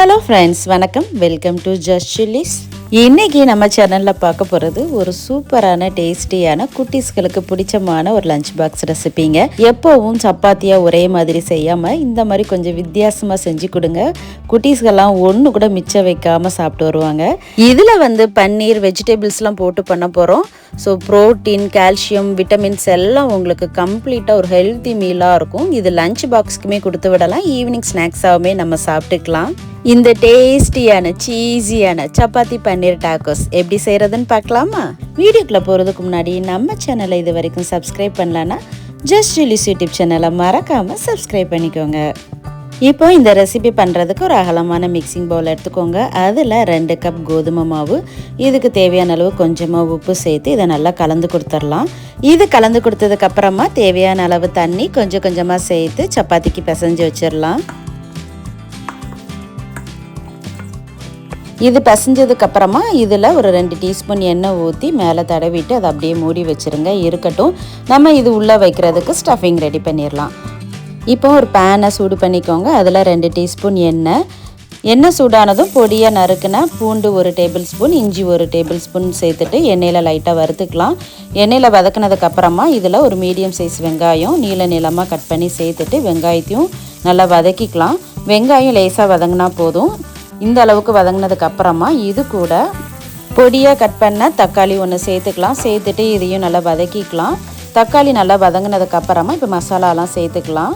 Hello friends, வணக்கம். Welcome to just chillies. இன்றைக்கி நம்ம சேனலில் பார்க்க போகிறது ஒரு சூப்பரான டேஸ்டியான குட்டீஸ்களுக்கு பிடிச்சமான ஒரு லஞ்ச் பாக்ஸ் ரெசிபிங்க. எப்போவும் சப்பாத்தியாக ஒரே மாதிரி செய்யாமல் இந்த மாதிரி கொஞ்சம் வித்தியாசமாக செஞ்சு கொடுங்க. குட்டீஸ்கெல்லாம் ஒன்று கூட மிச்சம் வைக்காமல் சாப்பிட்டு வருவாங்க. இதில் பன்னீர் வெஜிடபிள்ஸ்லாம் போட்டு பண்ண போகிறோம். ஸோ ப்ரோட்டீன், கால்சியம், விட்டமின்ஸ் எல்லாம் உங்களுக்கு கம்ப்ளீட்டாக ஒரு ஹெல்த்தி மீலாக இருக்கும். இது லஞ்ச் பாக்ஸ்க்குமே கொடுத்து விடலாம். ஈவினிங் ஸ்நாக்ஸாகவுமே நம்ம சாப்பிட்டுக்கலாம். இந்த டேஸ்டியான சீஸியான சப்பாத்தி பன்னீர் டாக்கோஸ் எப்படி செய்கிறதுன்னு பார்க்கலாமா? வீடியோக்குள்ளே போகிறதுக்கு முன்னாடி நம்ம சேனலை இது வரைக்கும் சப்ஸ்கிரைப் பண்ணலன்னா ஜஸ்ட் சில்லிஸ் யூடியூப் சேனலை மறக்காமல் சப்ஸ்கிரைப் பண்ணிக்கோங்க. இப்போ இந்த ரெசிபி பண்ணுறதுக்கு ஒரு அகலமான மிக்சிங் பவுல் எடுத்துக்கோங்க. அதில் 2 கப் கோதுமை மாவு, இதுக்கு தேவையான அளவு கொஞ்சமாக உப்பு சேர்த்து இதை நல்லா கலந்து கொடுத்துடலாம். இது கலந்து கொடுத்ததுக்கப்புறமா தேவையான அளவு தண்ணி கொஞ்சம் கொஞ்சமாக சேர்த்து சப்பாத்திக்கு பிசைஞ்சு வச்சிடலாம். இது பிசைஞ்சதுக்கப்புறமா இதில் ஒரு 2 டீஸ்பூன் எண்ணெய் ஊற்றி மேலே தடவிட்டு அதை அப்படியே மூடி வச்சுருங்க. இருக்கட்டும். நம்ம இது உள்ளே வைக்கிறதுக்கு ஸ்டஃபிங் ரெடி பண்ணிடலாம். இப்போ ஒரு பேனை சூடு பண்ணிக்கோங்க. அதில் 2 டீஸ்பூன் எண்ணெய் சூடானதும் பொடியாக நறுக்குன பூண்டு 1 டேபிள் ஸ்பூன், இஞ்சி 1 டேபிள் ஸ்பூன் சேர்த்துட்டு எண்ணெயில் லைட்டாக வறுத்துக்கலாம். எண்ணெயில் வதக்கினதுக்கப்புறமா இதில் ஒரு மீடியம் சைஸ் வெங்காயம் நீளமாக கட் பண்ணி சேர்த்துட்டு வெங்காயத்தையும் நல்லா வதக்கிக்கலாம். வெங்காயம் லேசாக வதங்கினா போதும். இந்த அளவுக்கு வதங்கினதுக்கப்புறமா இது கூட பொடியாக கட் பண்ண தக்காளி 1 சேர்த்துக்கலாம். சேர்த்துட்டு இதையும் நல்லா வதக்கிக்கலாம். தக்காளி நல்லா வதங்கினதுக்கப்புறமா இப்போ மசாலாலாம் சேர்த்துக்கலாம்.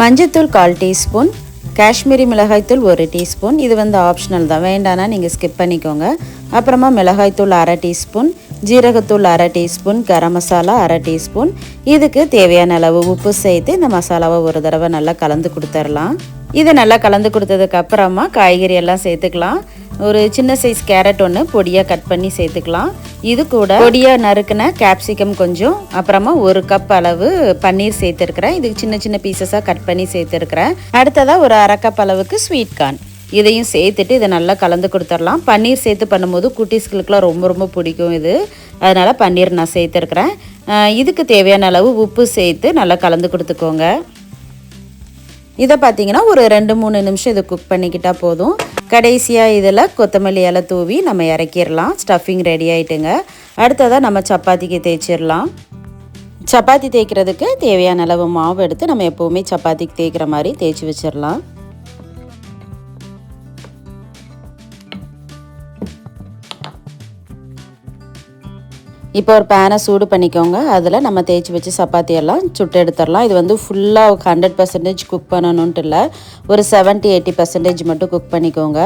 மஞ்சத்தூள் 1/4 டீஸ்பூன், காஷ்மீரி மிளகாய்த்தூள் 1 டீஸ்பூன். இது ஆப்ஷனல் தான், வேண்டானா நீங்கள் ஸ்கிப் பண்ணிக்கோங்க. அப்புறமா மிளகாய்த்தூள் 1/2 டீஸ்பூன், ஜீரகத்தூள் 1/2 டீஸ்பூன், கரம் மசாலா 1/2 டீஸ்பூன். இதுக்கு தேவையான அளவு உப்பு சேர்த்து இந்த மசாலாவை ஒரு தடவை நல்லா கலந்து கொடுத்துடலாம். இதை நல்லா கலந்து கொடுத்ததுக்கப்புறமா காய்கறி எல்லாம் சேர்த்துக்கலாம். ஒரு சின்ன சைஸ் கேரட் 1 பொடியாக கட் பண்ணி சேர்த்துக்கலாம். இது கூட பொடியாக நறுக்குன கேப்சிகம் கொஞ்சம், அப்புறமா 1 கப் அளவு பன்னீர் சேர்த்துருக்குறேன். இதுக்கு சின்ன சின்ன பீசஸாக கட் பண்ணி சேர்த்துருக்குறேன். அடுத்ததாக ஒரு 1/2 கப் அளவுக்கு ஸ்வீட் கார்ன் இதையும் சேர்த்துட்டு இதை நல்லா கலந்து கொடுத்துடலாம். பன்னீர் சேர்த்து பண்ணும்போது குட்டீஸ்களுக்குலாம் ரொம்ப ரொம்ப பிடிக்கும் இது. அதனால் பன்னீர் நான் சேர்த்துருக்குறேன். இதுக்கு தேவையான அளவு உப்பு சேர்த்து நல்லா கலந்து கொடுத்துக்கோங்க. இதை பார்த்தீங்கன்னா ஒரு 2-3 நிமிஷம் இதை குக் பண்ணிக்கிட்டால் போதும். கடைசியாக இதில் கொத்தமல்லி இலை தூவி நம்ம இறக்கிடலாம். ஸ்டஃபிங் ரெடி ஆகிட்டுங்க. அடுத்ததாக நம்ம சப்பாத்திக்கு தேய்ச்சிடலாம். சப்பாத்தி தேய்க்கிறதுக்கு தேவையான அளவு மாவு எடுத்து நம்ம எப்போவுமே சப்பாத்திக்கு தேய்க்கிற மாதிரி தேய்ச்சி வச்சிடலாம். இப்போ ஒரு பேனை சூடு பண்ணிக்கோங்க. அதில் நம்ம தேய்ச்சி வச்சு சப்பாத்தியெல்லாம் சுட்டு எடுத்துடலாம். இது ஃபுல்லாக 100% குக் பண்ணணுன்ட்டு இல்லை, ஒரு 70-80% மட்டும் குக் பண்ணிக்கோங்க.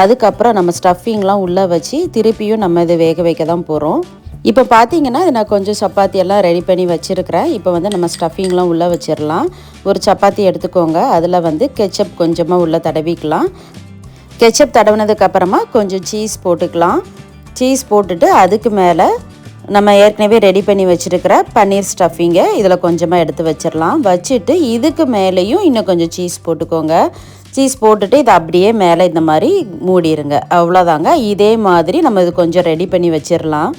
அதுக்கப்புறம் நம்ம ஸ்டஃபிங்லாம் உள்ளே வச்சு திருப்பியும் நம்ம இதை வேக வைக்க தான் போகிறோம். இப்போ பார்த்தீங்கன்னா இது நான் கொஞ்சம் சப்பாத்தியெல்லாம் ரெடி பண்ணி வச்சுருக்கிறேன். இப்போ நம்ம ஸ்டஃபிங்லாம் உள்ளே வச்சிடலாம். ஒரு சப்பாத்தி எடுத்துக்கோங்க. அதில் கெச்சப் கொஞ்சமாக உள்ளே தடவிக்கலாம். கெச்சப் தடவினதுக்கப்புறமா கொஞ்சம் சீஸ் போட்டுக்கலாம். சீஸ் போட்டுட்டு அதுக்கு மேலே நம்ம ஏற்கனவே ரெடி பண்ணி வச்சுருக்கிற பன்னீர் ஸ்டஃபிங்கை இதில் கொஞ்சமாக எடுத்து வச்சிடலாம். வச்சுட்டு இதுக்கு மேலேயும் இன்னும் கொஞ்சம் சீஸ் போட்டுக்கோங்க. சீஸ் போட்டுட்டு இதை அப்படியே மேலே இந்த மாதிரி மூடிடுங்க. அவ்வளோதாங்க. இதே மாதிரி நம்ம இது கொஞ்சம் ரெடி பண்ணி வச்சிடலாம்.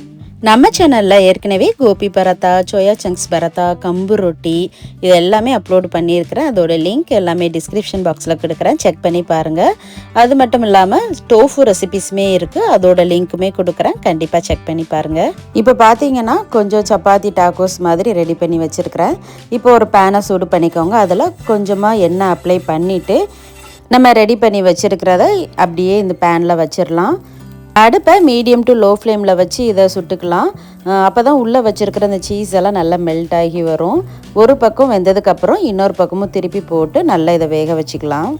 நம்ம சேனலில் ஏற்கனவே கோபி பரோட்டா, சோயா சங்க்ஸ் பரோட்டா, கம்பு ரொட்டி இது எல்லாமே அப்லோட் பண்ணியிருக்கிறேன். அதோட லிங்க் எல்லாமே டிஸ்கிரிப்ஷன் பாக்ஸில் கொடுக்குறேன், செக் பண்ணி பாருங்கள். அது மட்டும் இல்லாமல் டோஃபு ரெசிபிஸுமே இருக்குது, அதோட லிங்க்குமே கொடுக்குறேன், கண்டிப்பாக செக் பண்ணி பாருங்கள். இப்போ பார்த்தீங்கன்னா கொஞ்சம் சப்பாத்தி டாக்கோஸ் மாதிரி ரெடி பண்ணி வச்சுருக்கிறேன். இப்போ ஒரு பேனை சூடு பண்ணிக்கோங்க. அதில் கொஞ்சமாக எண்ணெய் அப்ளை பண்ணிவிட்டு நம்ம ரெடி பண்ணி வச்சுருக்கிறத அப்படியே இந்த பேனில் வச்சிடலாம். அடுப்பை மீடியம் டு லோ ஃப்ளேமில் வச்சு இதை சுட்டுக்கலாம். அப்போ தான் உள்ளே வச்சுருக்கிற அந்த சீஸ் எல்லாம் நல்லா மெல்ட் ஆகி வரும். ஒரு பக்கம் வெந்ததுக்கப்புறம் இன்னொரு பக்கமும் திருப்பி போட்டு நல்லா இதை வேக வச்சுக்கலாம்.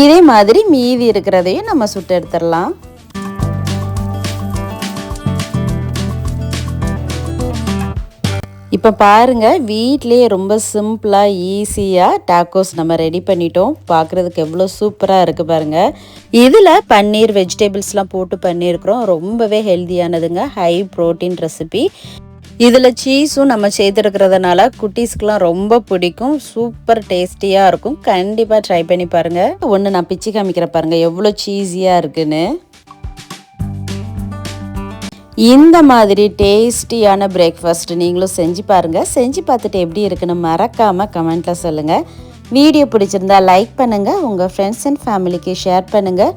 இதே மாதிரி மீதி இருக்கிறதையும் நம்ம சுட்டு எடுத்துடலாம். இப்போ பாருங்கள், வீட்லேயே ரொம்ப சிம்பிளாக ஈஸியாக டாக்கோஸ் நம்ம ரெடி பண்ணிட்டோம். பார்க்குறதுக்கு எவ்வளோ சூப்பராக இருக்குது பாருங்கள். இதில் பன்னீர் வெஜிடபிள்ஸ்லாம் போட்டு பண்ணியிருக்கிறோம். ரொம்பவே ஹெல்த்தியானதுங்க, ஹை ப்ரோட்டீன் ரெசிபி. இதில் சீஸும் நம்ம சேர்த்துருக்கிறதுனால குட்டீஸ்க்கெலாம் ரொம்ப பிடிக்கும். சூப்பர் டேஸ்டியாக இருக்கும். கண்டிப்பாக ட்ரை பண்ணி பாருங்கள். ஒன்று நான் பிச்சு காமிக்கிறேன் பாருங்கள் எவ்வளோ சீஸியாக இருக்குன்னு. இந்த மாதிரி டேஸ்டியான பிரேக்ஃபாஸ்ட் நீங்களும் செஞ்சு பாருங்கள். செஞ்சு பார்த்துட்டு எப்படி இருக்குன்னு மறக்காமல் கமெண்ட்டில் சொல்லுங்கள். வீடியோ பிடிச்சிருந்தா லைக் பண்ணுங்கள், உங்கள் ஃப்ரெண்ட்ஸ் அண்ட் ஃபேமிலிக்கு ஷேர் பண்ணுங்கள்.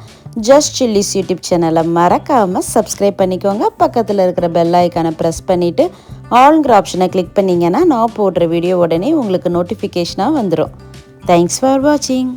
ஜஸ்ட் சில்லிஸ் யூடியூப் சேனலை மறக்காமல் சப்ஸ்கிரைப் பண்ணிக்கோங்க. பக்கத்தில் இருக்கிற பெல் ஐக்கானை ப்ரெஸ் பண்ணிவிட்டு ஆல்ங்கிற ஆப்ஷனை கிளிக் பண்ணிங்கன்னா நான் போடுற வீடியோ உடனே உங்களுக்கு நோட்டிஃபிகேஷனாக வந்துடும். தேங்க்ஸ் ஃபார் வாட்சிங்.